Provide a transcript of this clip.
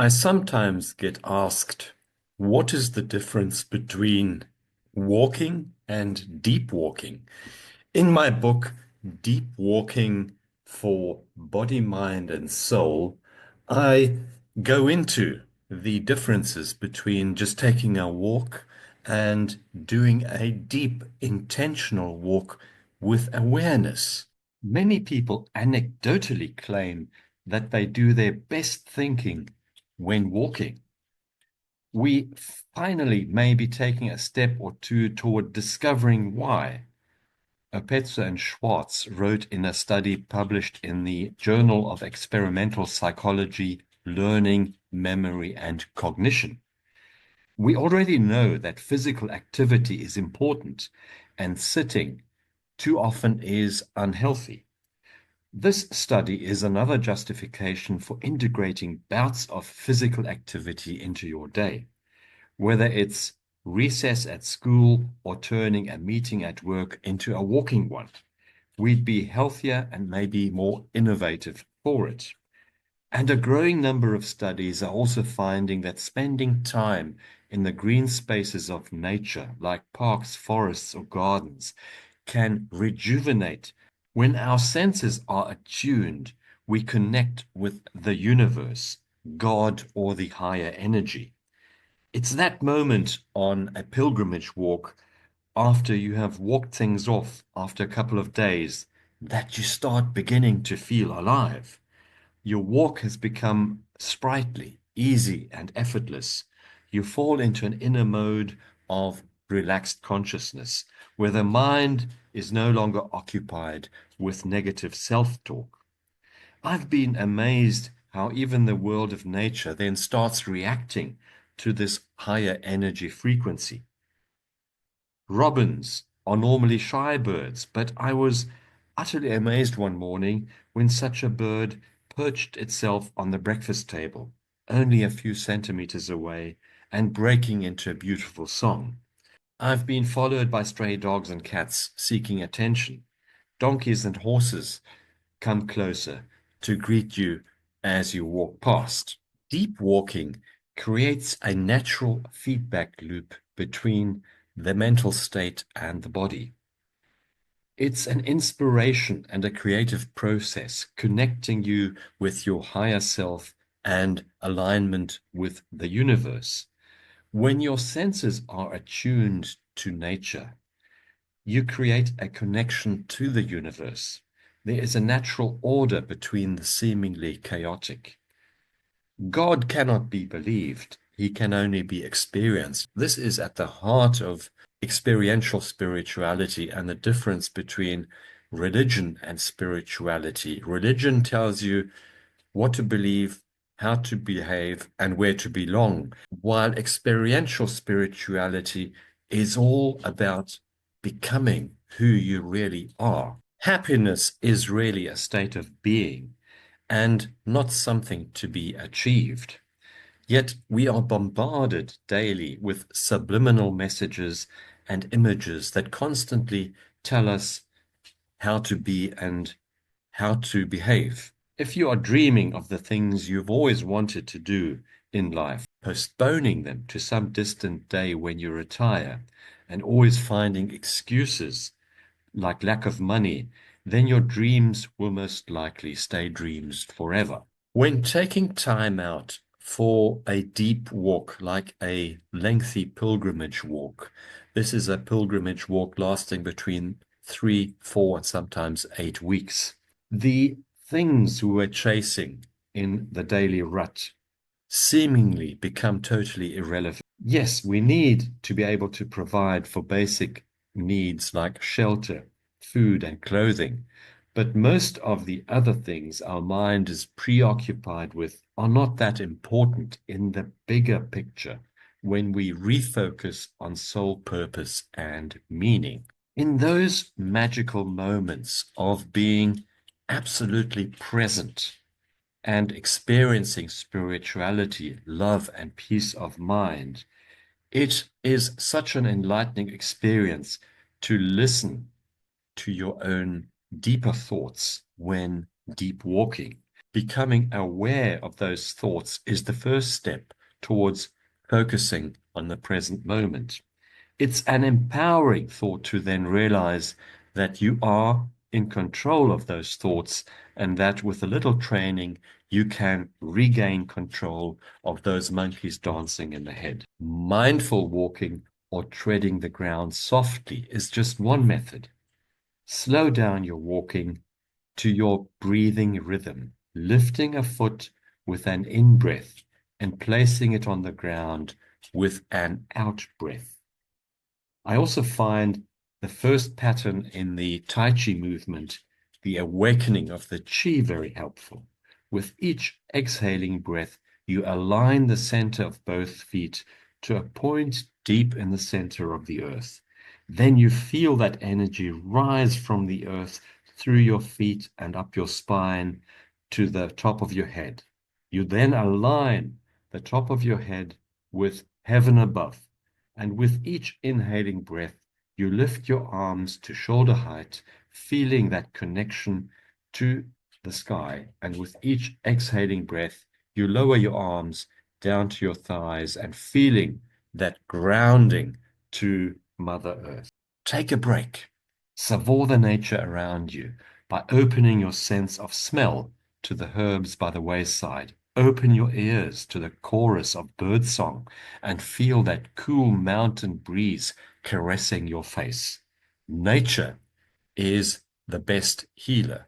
I sometimes get asked, what is the difference between walking and deep walking? In my book, Deep Walking for Body, Mind, and Soul, I go into the differences between just taking a walk and doing a deep, intentional walk with awareness. Many people anecdotally claim that they do their best thinking when walking. We finally may be taking a step or two toward discovering why. Opetzer and Schwartz wrote in a study published in the Journal of Experimental Psychology, Learning, Memory, and Cognition. We already know that physical activity is important, and sitting too often is unhealthy. This study is another justification for integrating bouts of physical activity into your day, whether it's recess at school or turning a meeting at work into a walking one. We'd be healthier and maybe more innovative for it. And a growing number of studies are also finding that spending time in the green spaces of nature, like parks, forests, or gardens, can rejuvenate. When our senses are attuned, we connect with the universe, God, or the higher energy. It's that moment on a pilgrimage walk after you have walked things off after a couple of days that you start beginning to feel alive. Your walk has become sprightly, easy, and effortless. You fall into an inner mode of relaxed consciousness where the mind is no longer occupied with negative self-talk. I've been amazed how even the world of nature then starts reacting to this higher energy frequency. Robins are normally shy birds, but I was utterly amazed one morning when such a bird perched itself on the breakfast table, only a few centimeters away, and breaking into a beautiful song. I've been followed by stray dogs and cats seeking attention. Donkeys and horses come closer to greet you as you walk past. Deep walking creates a natural feedback loop between the mental state and the body. It's an inspiration and a creative process connecting you with your higher self and alignment with the universe. When your senses are attuned to nature, you create a connection to the universe. There is a natural order between the seemingly chaotic. God cannot be believed. He can only be experienced. This is at the heart of experiential spirituality and the difference between religion and spirituality. Religion tells you what to believe, how to behave, and where to belong, while experiential spirituality is all about becoming who you really are. Happiness is really a state of being and not something to be achieved. Yet we are bombarded daily with subliminal messages and images that constantly tell us how to be and how to behave. If you are dreaming of the things you've always wanted to do in life, postponing them to some distant day when you retire, and always finding excuses like lack of money, then your dreams will most likely stay dreams forever. When taking time out for a deep walk, like a lengthy pilgrimage walk, this is a pilgrimage walk lasting between 3, 4, and sometimes 8 weeks. The things we were chasing in the daily rut seemingly become totally irrelevant. Yes, we need to be able to provide for basic needs like shelter, food, and clothing. But most of the other things our mind is preoccupied with are not that important in the bigger picture when we refocus on soul purpose and meaning. In those magical moments of being absolutely present and experiencing spirituality, love, and peace of mind, it is such an enlightening experience to listen to your own deeper thoughts when deep walking. Becoming aware of those thoughts is the first step towards focusing on the present moment. It's an empowering thought to then realize that you are in control of those thoughts and that with a little training, you can regain control of those monkeys dancing in the head. Mindful walking or treading the ground softly is just one method. Slow down your walking to your breathing rhythm, lifting a foot with an in breath and placing it on the ground with an out breath. I also find the first pattern in the Tai Chi movement, the awakening of the Qi, very helpful. With each exhaling breath, you align the center of both feet to a point deep in the center of the earth. Then you feel that energy rise from the earth through your feet and up your spine to the top of your head. You then align the top of your head with heaven above. And with each inhaling breath, you lift your arms to shoulder height, feeling that connection to the sky. And with each exhaling breath, you lower your arms down to your thighs and feeling that grounding to Mother Earth. Take a break. Savour the nature around you by opening your sense of smell to the herbs by the wayside. Open your ears to the chorus of birdsong and feel that cool mountain breeze caressing your face. Nature is the best healer.